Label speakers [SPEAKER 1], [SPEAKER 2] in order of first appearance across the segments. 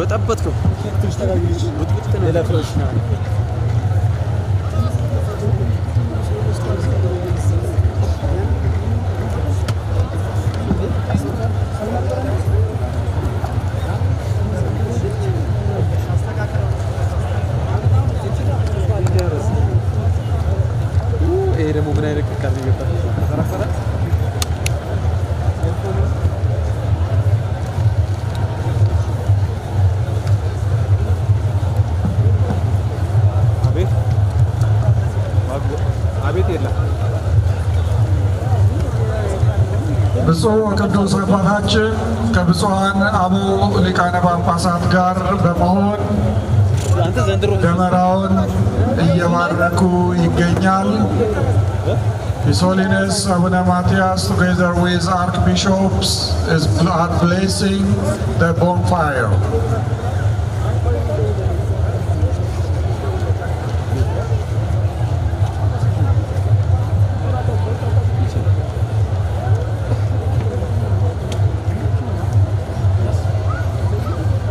[SPEAKER 1] በጠበጥከው ትንሽ ተጋግልሽ ወጥወጥ ነው ለፍሮሽ ነው ደግሞ ምን አይነት ከካል ነው ይወጣ ተፈራፈረ አቤት የለም
[SPEAKER 2] ብፁዕ ቅዱስ አባታችን ከብፁዓን አበው ሊቃነ ጳጳሳት ጋር በመሆን ደመራውን እየባረኩ ይገኛል። His Holiness Abuna Matthias, together with archbishops, is blessing the bonfire.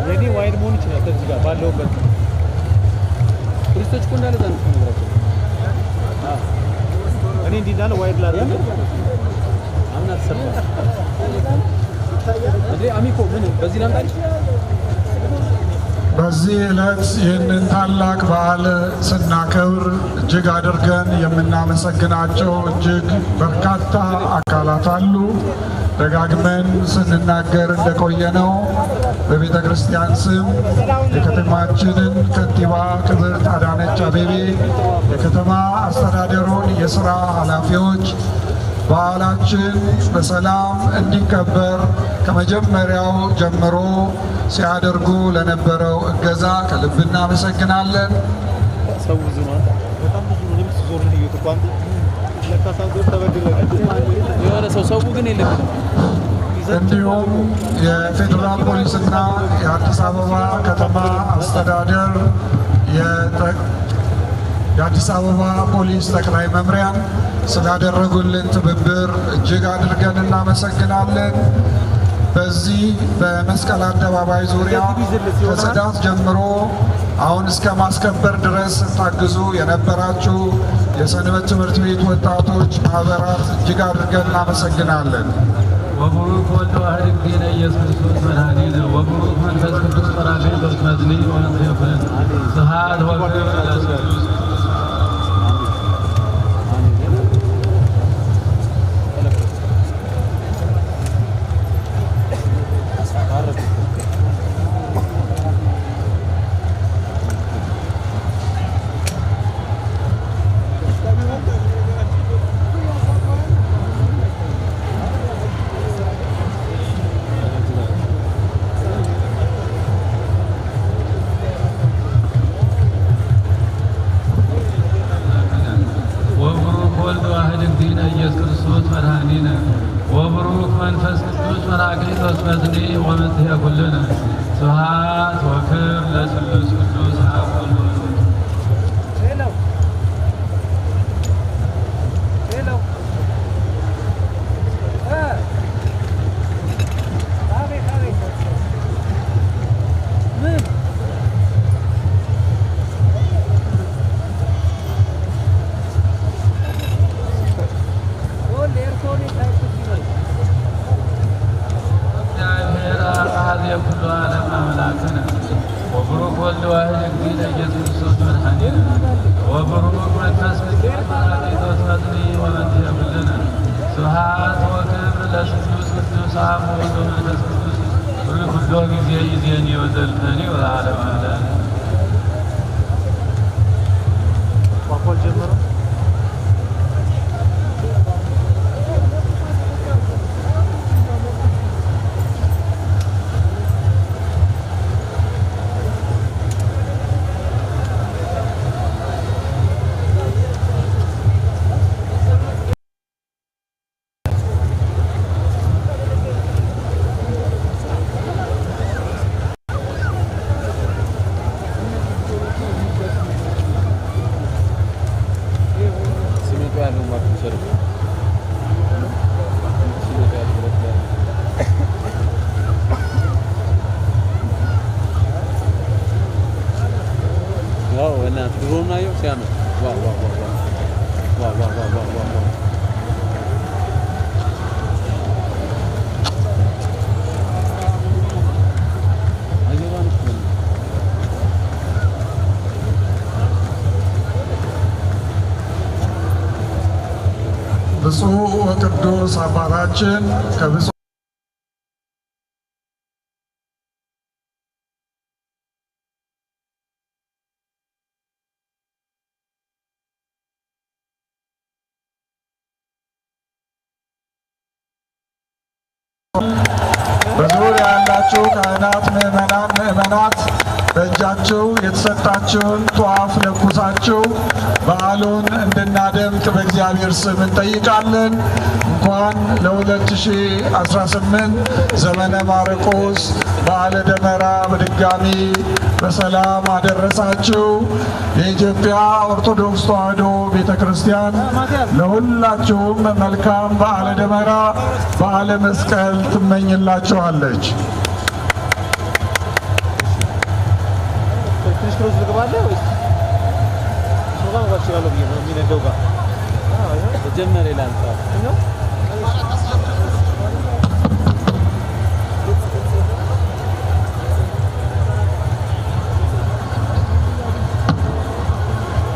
[SPEAKER 1] Ready wide moon chila tazga ballo kat. Kristoch kunda le dan kunda. Ah. እኔ እንዲናለ ዋይድ ላደርግ አምናት ሰራ እንዴ አሚኮ ምን በዚህ ላምጣል
[SPEAKER 2] በዚህ ዕለት ይህንን ታላቅ በዓል ስናከብር እጅግ አድርገን የምናመሰግናቸው እጅግ በርካታ አካላት አሉ። ደጋግመን ስንናገር እንደቆየነው በቤተ ክርስቲያን ስም የከተማችንን ከንቲባ ክብርት አዳነች አቤቤ፣ የከተማ አስተዳደሩን የሥራ ኃላፊዎች በዓላችን በሰላም እንዲከበር ከመጀመሪያው ጀምሮ ሲያደርጉ ለነበረው እገዛ ከልብ እናመሰግናለን።
[SPEAKER 1] ሰው ብዙ ነው፣ በጣም ብዙ ነው። ልብስ ዞር ነው እየተቋም ለካሳንጎር ተበድለናል። የሆነ ሰው ግን የለም።
[SPEAKER 2] እንዲሁም የፌዴራል ፖሊስና የአዲስ አበባ ከተማ አስተዳደር የአዲስ አበባ ፖሊስ ጠቅላይ መምሪያን ስላደረጉልን ትብብር እጅግ አድርገን እናመሰግናለን። በዚህ በመስቀል አደባባይ ዙሪያ ከጽዳት ጀምሮ አሁን እስከ ማስከበር ድረስ ታግዙ የነበራችሁ የሰንበት ትምህርት ቤት ወጣቶች ማህበራት እጅግ አድርገን እናመሰግናለን።
[SPEAKER 3] ወቡሩክ ወልድ ዋሕድ እግዚእነ ኢየሱስ ክርስቶስ መድኃኒነ ወቡሩክ መንፈስ ቅዱስ ጰራቅሊጦስ መጽንዕ ወመንፈስ ስብሐት ወክብር ለስሉስ ወቡሩክ መንፈስ ቅዱስ ጰራቅሊጦስ መጽንዕ ወመጽንዕ ኩልነ ስብሐት ወክብር ለስሉስ ቅዱስ አብ ወቡሩክ ወልድ ዋሕድ እግዚእነ ኢየሱስ ክርስቶስ መድኃኒነ ወቡሩክ መንፈስ ቅዱስ ጰራቅሊጦስ መጽንዕ ወመጽንዕ ኩልነ ስብሐት ወክብር ለስሉስ ቅዱስ አብ ወወልድ ወመንፈስ ቅዱስ ኩሎ ጊዜ ይእዜኒ ወዘልፈኒ ወለዓለመ ዓለም።
[SPEAKER 1] ሲያምር ዋው ዋው ዋው ዋው ዋው ዋው ዋው ዋው
[SPEAKER 2] ብፁዕ ወቅዱስ አባታችን ከብፁዕ በዙሪያ ያላችሁ ካህናት፣ ምዕመናት በእጃችሁ የተሰጣችሁን ጧፍ ለኩሳችሁ በዓሉን እንድናደምቅ በእግዚአብሔር ስም እንጠይቃለን። እንኳን ለ2018 ዘመነ ማርቆስ በዓለ ደመራ በድጋሚ በሰላም አደረሳችሁ። የኢትዮጵያ ኦርቶዶክስ ተዋሕዶ ቤተ ክርስቲያን ለሁላችሁም መልካም በዓለ ደመራ በዓለ መስቀል ትመኝላችኋለች።
[SPEAKER 1] ክርስቶስ ልግባለ ወይስ ሶጋ ወጥቻለሁ ብዬ ነው የሚነደው ጋር ተጀመረ ይላል ነው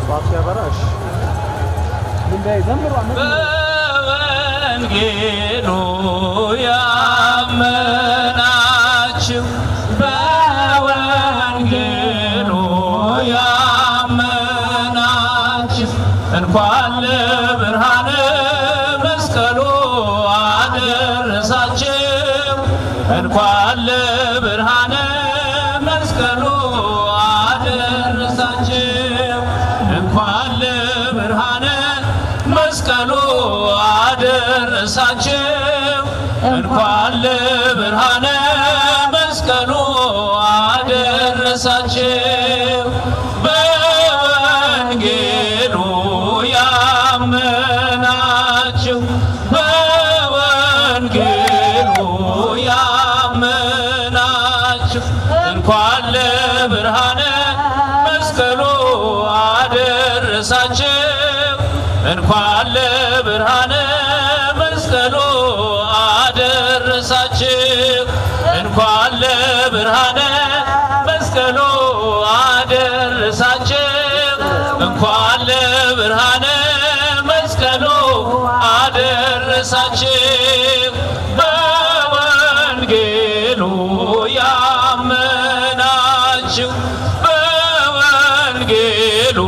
[SPEAKER 1] ባክያ ባራሽ ምን ላይ ዘምሩ አመን
[SPEAKER 3] በወንጌሉ ያመናችሁ በወንጌሉ ያመናችሁ እንኳን ለብርሃነ መስቀሉ አደረሳችሁ። እንኳን ለብርሃነ መስቀሉ አደረሳችሁ። እንኳን ለብርሃነ መስቀሉ አደረሳችሁ። እንኳን ለብርሃነ መስቀሉ አደረሳችሁ። በወንጌሉ ያመናችሁ በወንጌሉ ያመናችሁ እንኳን ለብርሃነ መስቀሉ አደረሳችሁ። እንኳን ለብርሃነ መስቀሉ አደረሳችሁ። እንኳን ለብርሃነ መስቀሉ አደረሳችሁ። እንኳን ለብርሃነ መስቀሉ አደረሳችሁ። በወንጌሉ ያመናችሁ በወንጌሉ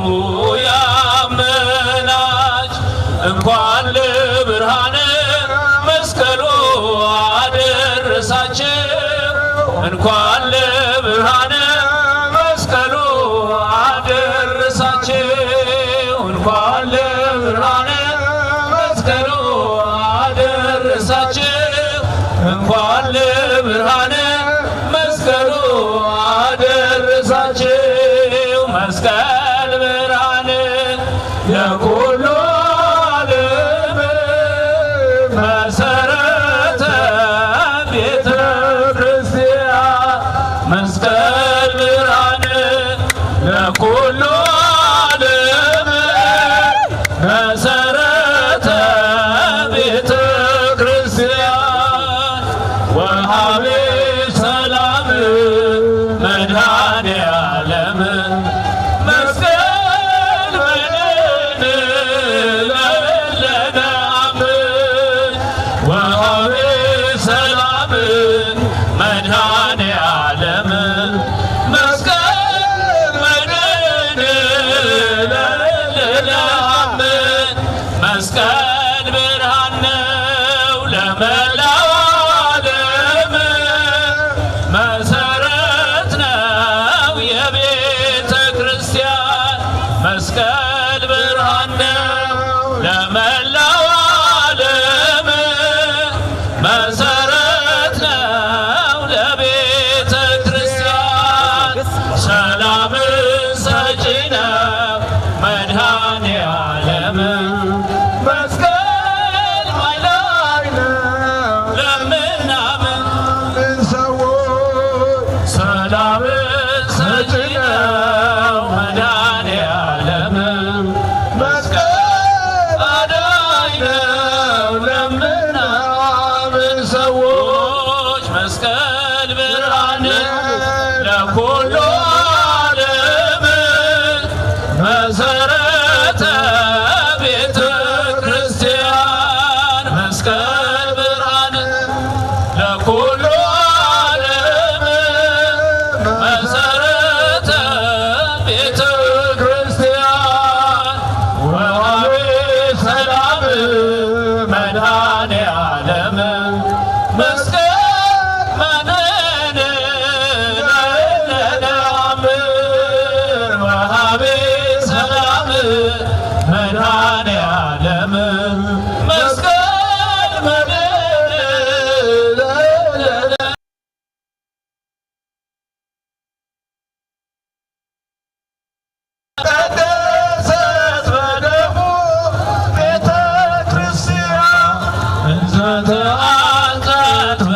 [SPEAKER 3] ያመናችሁ እንኳን ለብርሃነ መስቀሉ አደረሳችሁ። እንኳን ለብርሃነ መስቀሉ አደረሳችሁ። እንኳን ለብርሃነ መስቀሉ አደረሳችሁ። እንኳን ለብርሃነ መስቀሉ አደረሳችሁ። መስቀል ብርሃን ለኩሉ ዓለም መሰረተ ቤተ ክርስቲያን መስቀል ብርሃን ለኩሉ ዓለም መሰረተ ቤተ ክርስቲያን ወሃቤ ሰላም መድኃኔ ዓለም መስቀል በደን ለለነ አምን ወሃቤ ሰላም መድኃኔ ዓለም መስቀል በደን ለለነ አምን መስቀል ብርሃን ነው ለመላው ዓለም መሰረት ነው የቤተ ክርስቲያን መስቀል ብርሃን ነው ለመላው ዓለም መሰረት ነው ለቤተ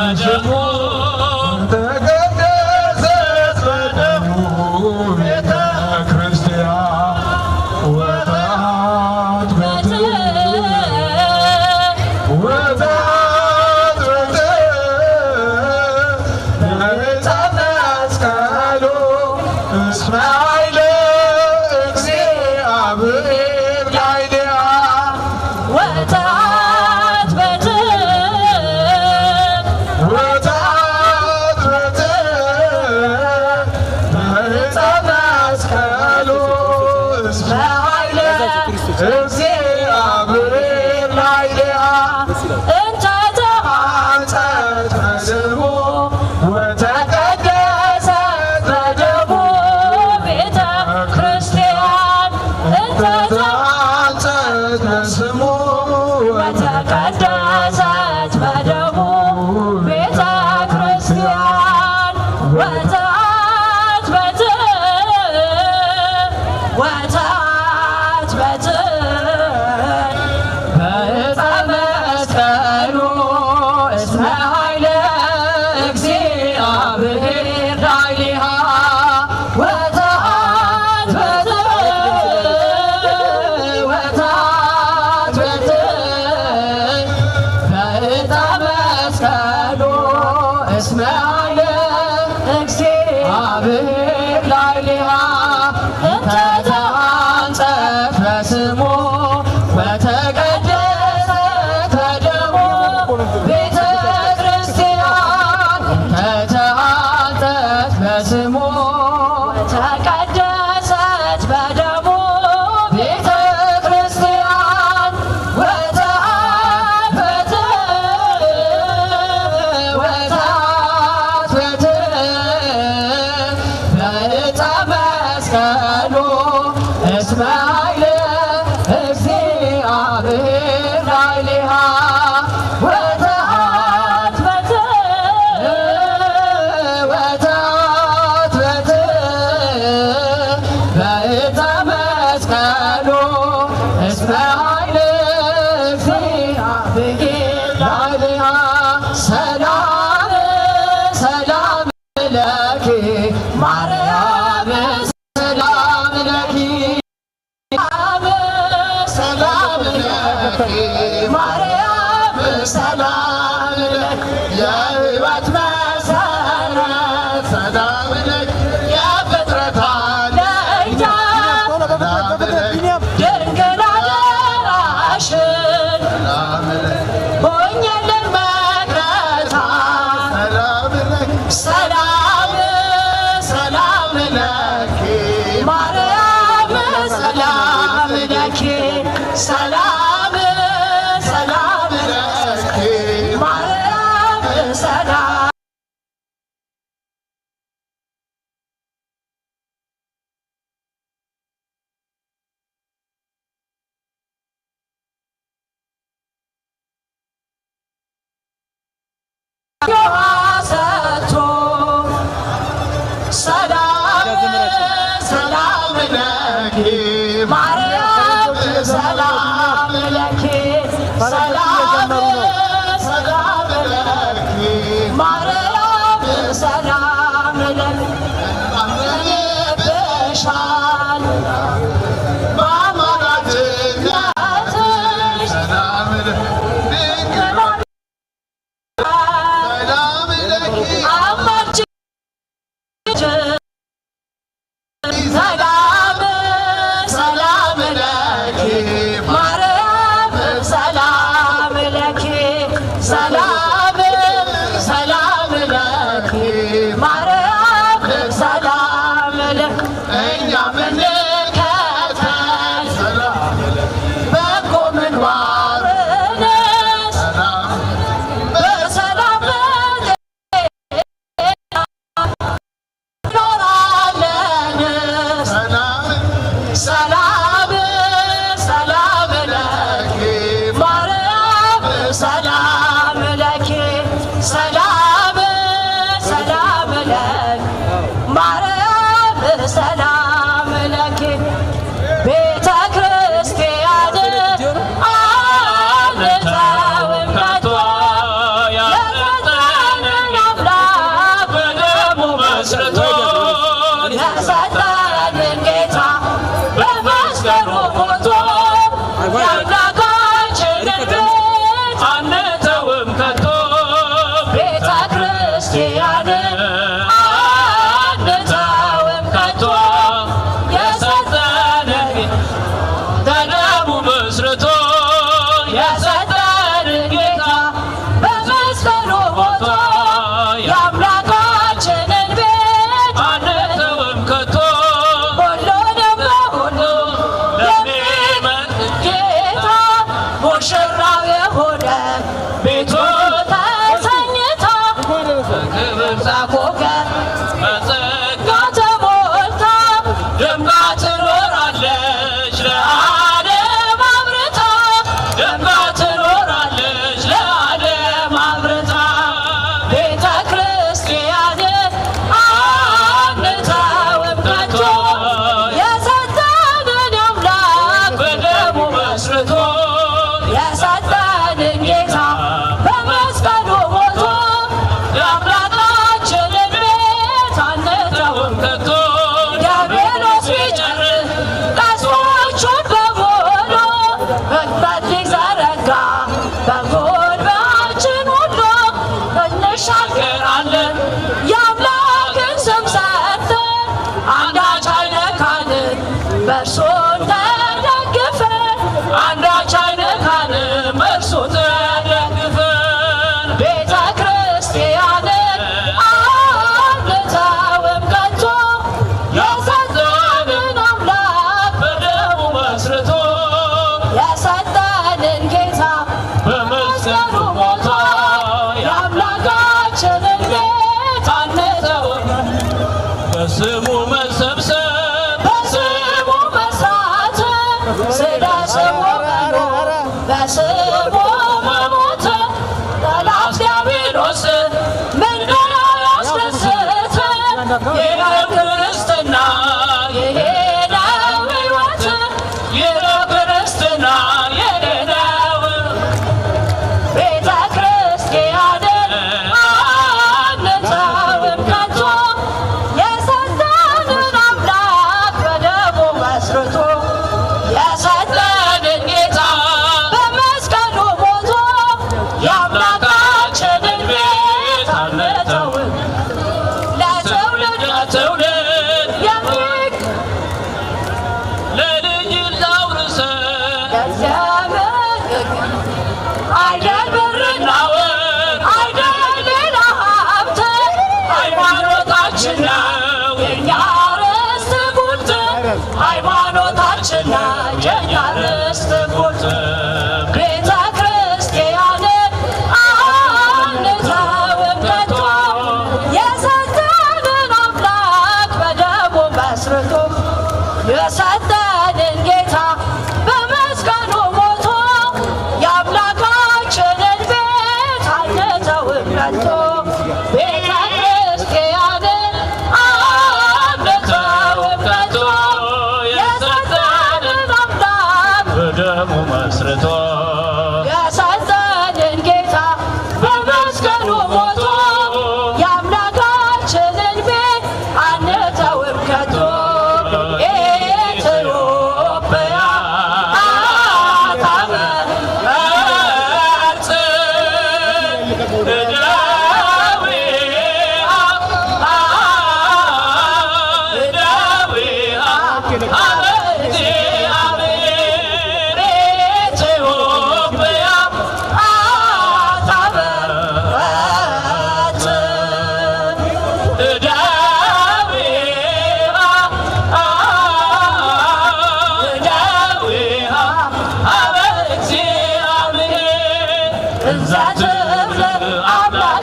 [SPEAKER 3] በደሙ
[SPEAKER 2] ተቀደሰት በደሙ ቤተ ክርስቲያን ወጣት
[SPEAKER 4] ክብር ዛፎከ በጸጋ ተሞልታ ደምቃ ትኖራለች ለዓለም አብርታ ደምቃ ትኖራለች ለዓለም አብርታ ቤተ ክርስቲያን አንተውም ከቶ የሰጠንን አምላክ በደሙ መስርቶ የሰጠንን ጌታ በመስቀሉ ሞቶ የአምላካችንን ቤት አንተውም ከቶ ዲያብሎስ ቢጨርስ ተስፋዎቹን በሙሉ መክፈት ሊዘረጋ በጎልባችን ሁሉ እንሻገራለን የአምላክን ስም ሰጥተን አንዳች አይነካንም በእርሱ ተደግፈን አንዳች አይነካንም በእርሱ ተደግፈን ቤተ ክርስቲያንን አንተውም ከቶ የሰጠንን አምላክ በደሙ መስርቶ የሰጠንን ጌታ በመስቀሉ ሞቶ የአምላካችንን ቤት አንተውም በስሙ መሰብሰብ በስሙ መስራት ስለ ስሙ መኖር በስሙ መሞት ጠላት ዲያብሎስ ምንድን ያስደስት ይህ ክርስትና ይሄ ነው ሕይወት ይህ ክርስትና ይሄ ነው ቤተ ክርስቲያንን አንተውም ከቶ የሰጠንን አምላክ በደሙ መስርቶ የሰጠንን ጌታ በመስቀሉ ሞቶ የአምላካችንን ቤት አንተውም ለትውልድ ለትውልድ የሚክ ለልጅ ላውርሰን ገንዘብን አይደል ብርና ወርቅ አይደል ሌላ ሀብት ሃይማኖታችን ነው የእኛ ርስት ጉልት ሃይማኖታችን ነው የእኛ ርስት ጉልት ቤተ ክርስቲያንን አንተውም ከቶ የሰጠንን አምላክ በደሙ መስርቶ የሰጠንን ጌታ በመስቀሉ ሞቶ የአምላካችንን ቤት አንተውም ከቶ ቤተ ክርስቲያንን አንተውም ከቶ የሰጠንን አምላክ
[SPEAKER 3] በደሙ መስርቶ
[SPEAKER 4] የሰጠንን ጌታ በመስቀሉ ሞቶ የአምላካችንን ቤት አንተውም ከቶ ኢትዮጵያ
[SPEAKER 3] ታበርት
[SPEAKER 4] አምላኬ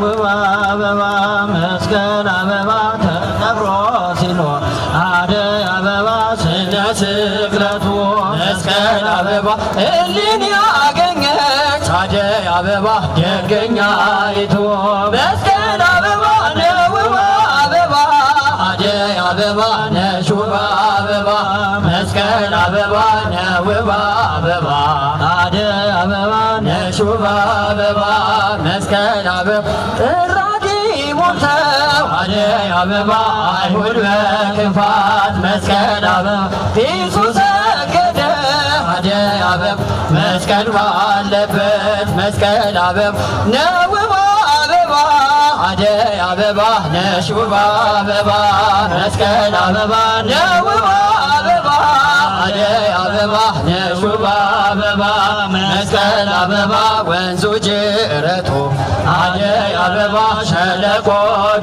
[SPEAKER 3] ውብ አበባ መስቀል አበባ ተቀብሮ ሲኖር አደይ አበባ ስነ ስቅለቱ መስቀል አበባ እልን ያገኘች አደይ አበባ ደገኛይቱ መስቀል አበባ ነው ውብ አበባ አደይ አበባ ነሽ ውብ አበባ መስቀል አበባ ነው ውብ አበባ አደይ አበባ ነሽ ውብ አበባ መስቀል አበባ ጥራጊ ሞልተው አደይ አበባ አይሁድ በክፋት መስቀል አበባ ፊቱ ሰገደ አደይ አበባ መስቀል ባለበት መስቀል አበባ ነው ውብ አበባ አደይ አበባ ነሽ ውብ አበባ መስቀል አበባ ነው ውብ አበባ አደይ አበባ ነሽ ውብ አበባ መስቀል አበባ ወንዙ ጅረቱ አደይ አበባ ሸለቆ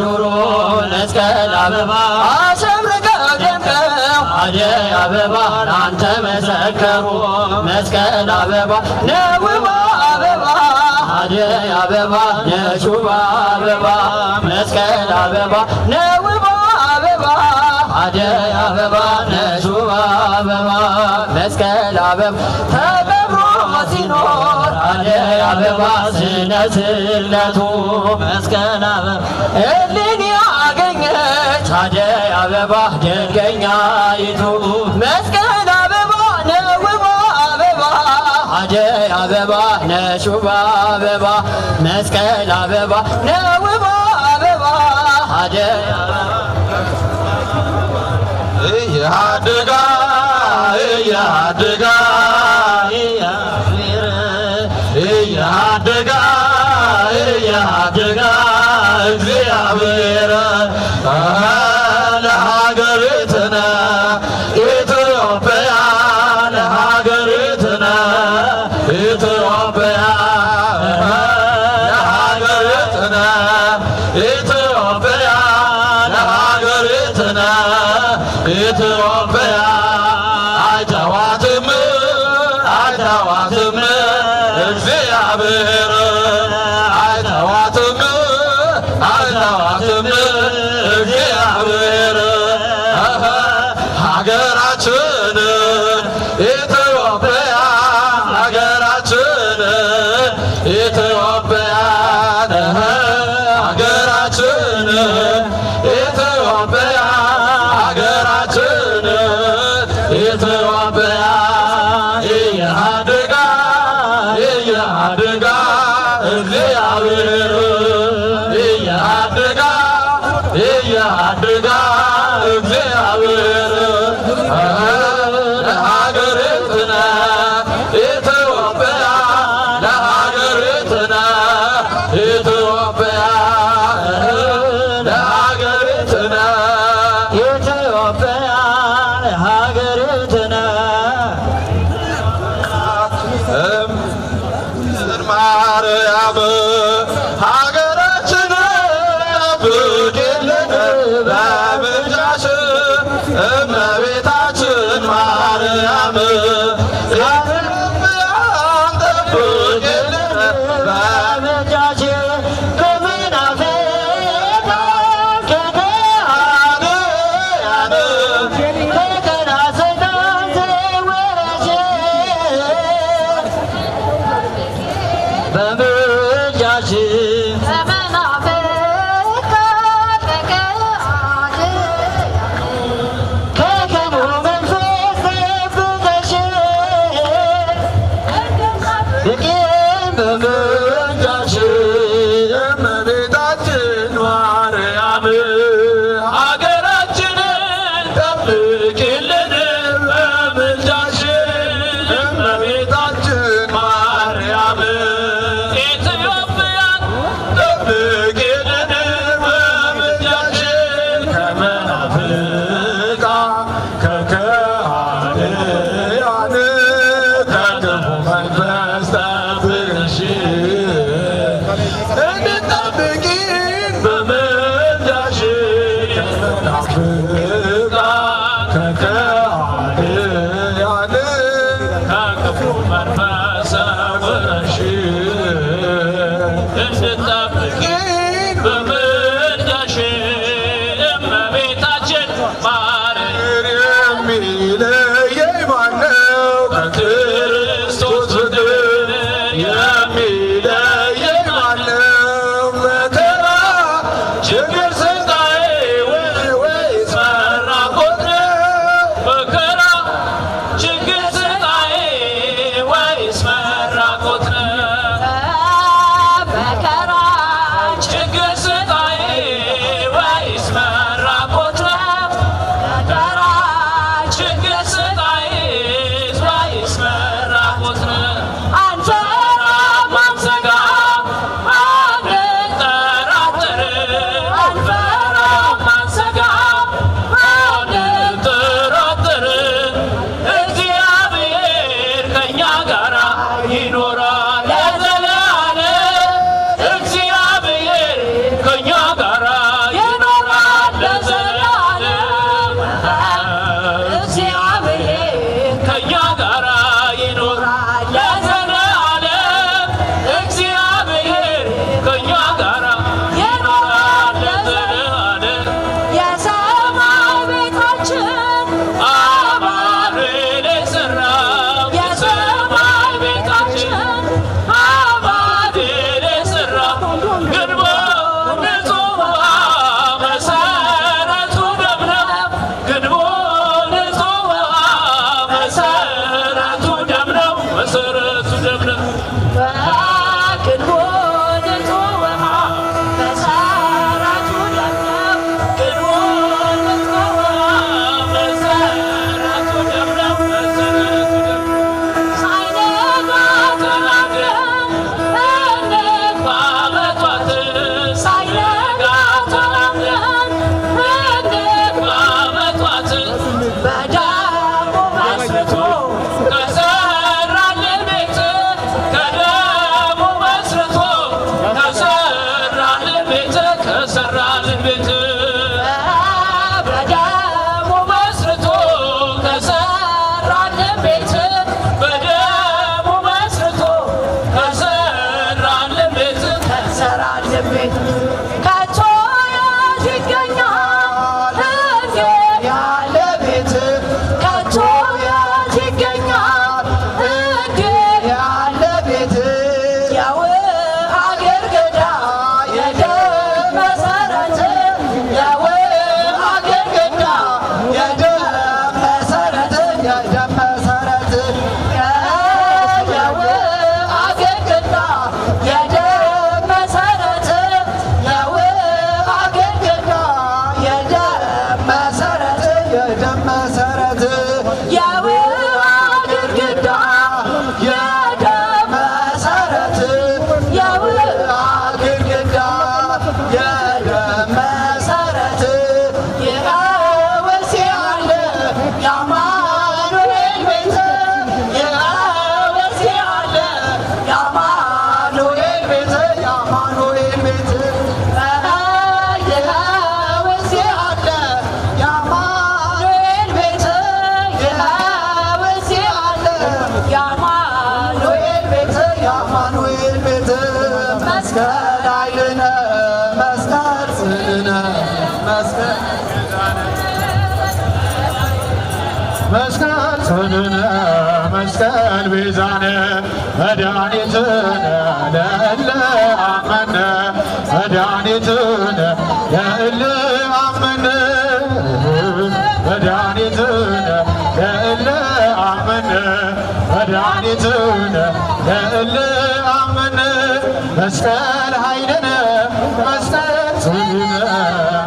[SPEAKER 3] ዱሩ መስቀል አበባ አሸብርቀው ደምቀው አደይ አበባ ላንተ መሰከሩ መስቀል አበባ ነው ውብ አበባ አደይ አበባ ነሽ ውብ አበባ መስቀል አበባ ነው ውብ አበባ አደይ አበባ ነሽ ውብ አበባ መስቀል አበባ ተከብሮ ሲኖር አደይ አበባ ስነ ስቅለቱ መስቀል አበባ እልን ያገኘች አደይ አበባ ደገኛይቱ መስቀል አበባ ነው ውብ አበባ አደይ አበባ ነሽ ውብ አበባ መስቀል አበባ ነው ውብ አበባ አደይ
[SPEAKER 2] እያድጋ እያድጋ እያድጋ እያድጋ እግዚአብሔር ለሀገሪትነ ኢትዮጵያ ለሀገሪትነ ኢትዮጵያ ለሀገሪትነ ኢትዮጵያ ለሀገሪትነ ኢትዮጵያ አይተዋትም አይተዋትም እግዚአብሔር አይተዋትም አይተዋትም እግዚአብሔር ሀገራችን ኢትዮጵያ ሀገራችን ኢትዮጵያ ሀገራችን ኢትዮጵያ ሀገራችን ኢትዮጵያ እያድጋ እያድጋ እግዚአብሔር እያድጋ እያድጋ እግዚአብሔር ለሀገሪትነ ኢትዮጵያ ለሀገሪትነ ኢትዮጵያ ለሀገሪትነ
[SPEAKER 3] ኢትዮጵያ ለሀገሪትነ
[SPEAKER 2] ማርያም ሀገራችን ጠብቂልን በምልጃሽ እመቤታችን ማርያም ኢትዮጵያን ጠብቂልን
[SPEAKER 3] በምልጃሽ ከመናፍቃን
[SPEAKER 2] ከሃዲያን
[SPEAKER 3] ከሰይጣን ሰውረሽ በምልጃሽ ከክፉ መንፈስ ጠብቀሽ ብቂን በምልጃሽ
[SPEAKER 2] እመቤታችን ማርያም ሀገራችንን ጠብቂልን በምልጃሽ እመቤታችን ማርያም ኢትዮጵያን ጠብቂልን በምልጃሽ ከመናፍቃን ከከሃዲያን ከክፉ መንፈስ ጠብቀሽ እንድጠብቂን በምልጃሽ ከመናፍቃን ከከሃዲያን ከክፉ መንፈስ ሰውረሽ እንድጠብቂን ችግር ስቃይ ወይስ መራቆት ነው? መከራ ችግር ስቃይ ወይስ መራቆት ነው?
[SPEAKER 4] መከራ
[SPEAKER 2] ችግር ስቃይ ወይስ መራቆት ነው?
[SPEAKER 4] መከራ
[SPEAKER 2] ችግር ስቃይ ወይስ መራቆት ነው?
[SPEAKER 4] አንፈራም
[SPEAKER 2] አንሰጋም አንጠራጠርም አንፈራም አንሰጋም አንጠራጠርም እግዚአብሔር ከእኛ ጋር ይኖራል ለዘላለም እግዚአብሔር ከእኛ ጋር ይኖራል ለዘላለም
[SPEAKER 4] እግዚአብሔር
[SPEAKER 2] ከእኛ ጋር ይኖራል ለዘላለም እግዚአብሔር ከእኛ ጋር ይኖራል ለዘላለም
[SPEAKER 4] የሰማይ ቤታችን
[SPEAKER 2] አማኑኤል የሠራው የሰማይ ቤታችን አማኑኤል የሠራው ግንቡ ንጹሕ ውሃ መሠረቱ ደም ነው። ግንቡ ንጹሕ ውሃ መሠረቱ ደም ነው። መሠረቱ ደም ነው።
[SPEAKER 4] በግንቡ ንጹሕ ውሃ መሠረቱ ደም ነው።
[SPEAKER 2] ግንቡ ንጹሕ ውሃ መሠረቱ ደም ነው። መሠረቱ ደም ነው።
[SPEAKER 4] ሳይነጋ ተናግረን እንግባ
[SPEAKER 2] በጧት
[SPEAKER 4] ሳይነጋ ተናግረን እንግባ
[SPEAKER 2] በጧት
[SPEAKER 4] በዳቦ መስርቶ
[SPEAKER 2] ከሠራልን ቤት ከደሙ መስርቶ ከሠራልን ቤት ከሠራልን ቤት
[SPEAKER 4] በዳቦ
[SPEAKER 2] መስርቶ ከሠራልን ቤት በደሙ መስርቶ ከሠራልን ቤት
[SPEAKER 4] ከሰራልን ቤት ከቶ የት ይገኛል እንዲህ ያለ ቤት? ከቶ የት ይገኛል እንዲህ ያለ ቤት? የውሃ ግድግዳ የደም መሠረት የውሃ ግድግዳ የደም መሠረት የደም መሠረት የውሃ ግድግዳ የደም መሠረት የውሃ ግድግዳ የደም መሠረት የደም መሠረት የውሃ ግድግዳ የደም መሠረት የውሃ ግድግዳ የደም መሠረት ይኸው እዚህ አለ የአማኑኤል ቤት ይኸው እዚህ አለ የአማኑኤል ቤት የአማኑኤል ቤት ይኸው እዚህ አለ የአማኑኤል ቤት ይኸው እዚህ አለ የአማኑኤል ቤት የአማኑኤል ቤት መስቀል ኃይልነ መስቀል ጽንዕነ መስቀል
[SPEAKER 5] መስቀል ጽንዕነ መስቀል ቤዛነ መድኃኒትነ ለእለ አመነ መድኃኒትነ ለእለ አመነ መድኃኒትነ ለእለ አመነ መድኃኒትነ ለእለ አመነ መስቀል ኃይልነ መስቀል ጽንዕነ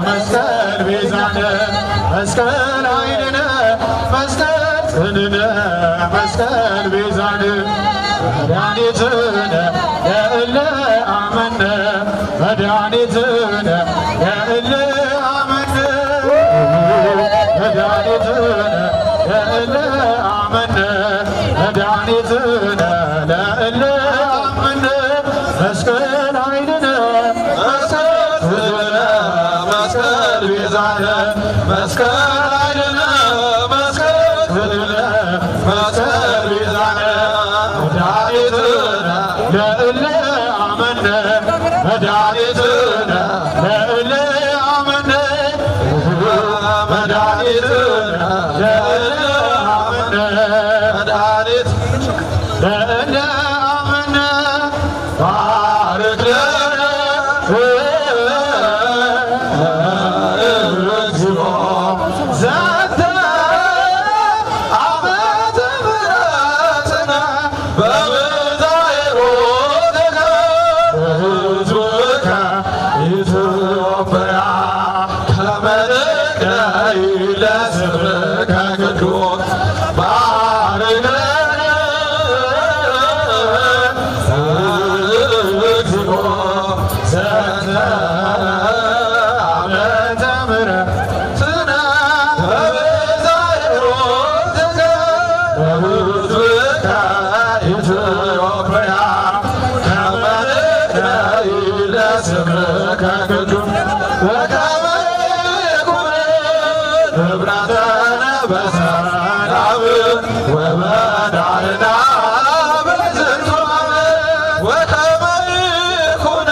[SPEAKER 5] መስቀል ቤዛነ መስቀል ኃይልነ መስቀል ጽንዕነ መስቀል ቤዛነ መድኃኒትነ ለእለ አመነ መድኃኒትነ ለእለ አመነ መድኃኒትነ ለእለ አመነ መድኃኒትነ ለእለ አመነ መስቀል ኃይልነ መስቀል ጽንዕነ መስቀል ቤዛነ መስቀል ኃይልነ መስቀል ጽንዕነ መስቀል ቤዛነ መድኃኒትነ ለእለ አመነ መድኃኒትነ ለእለ አመነ መድኃኒትነ ለእለ አመነ መድኃኒት ለእለ አመነ ባርክ ለነ ኢትዮጵያ ከመንገዳይ ለስምከ ቅዱስ ባርከን እግዚኦ ዘንተ ዓመተ ምሕረትነ በበዛይሮትከ ለሕዝብከ ኢትዮጵያ ከመንገዳይ ለስምከ ቅዱስ በከመ ይኩን ንብረተነ በሰላም ወበዳርና በዝንቱ ዓመት ወከመ ይኩን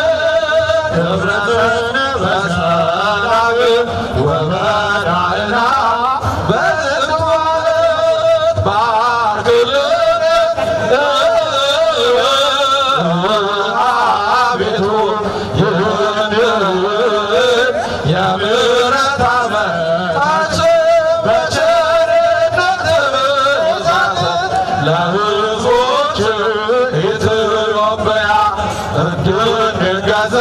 [SPEAKER 5] ንብረተነ በሰላም ወበዳርና በዝንቱ ዓመት ባርክልን አቤቱ ይህን የምሕረት ዓመታችን በቸርነት ብዛት ለሕዝቦች ኢትዮጵያ እንድንገዛ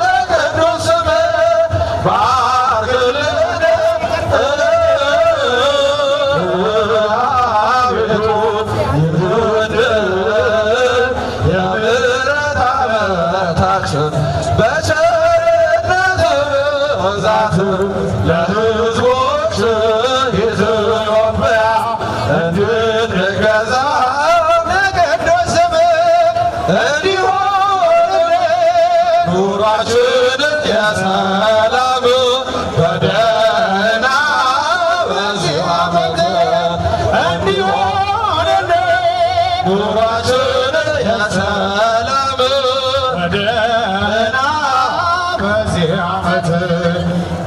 [SPEAKER 5] ለቅዱስ ስምህ ባርክልን አቤቱ ይህን የምሕረት ዓመታችን በቸርነት ብዛት ለሕዝቦች ኢትዮጵያ እንድንገዛ ለቅዱስ ስምህ እንዲሆንልን ኑሯችንን የሰላም በደህና በዚህ ዓመት እንዲሆንልን ኑሯችንን የሰላም በደህና በዚህ ዓመት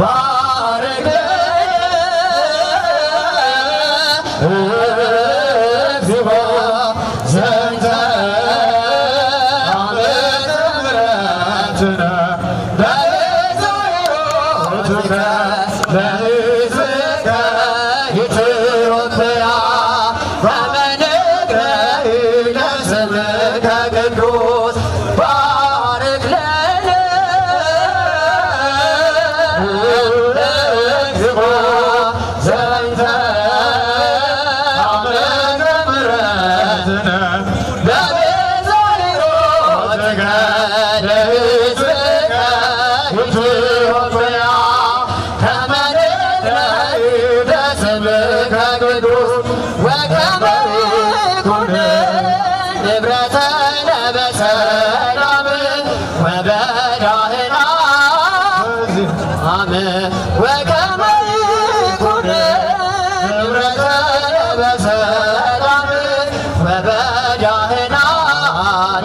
[SPEAKER 5] ባርከን እግዚኦ ዘንተ ዓመተ ምሕረትነ በበዛይሮትከ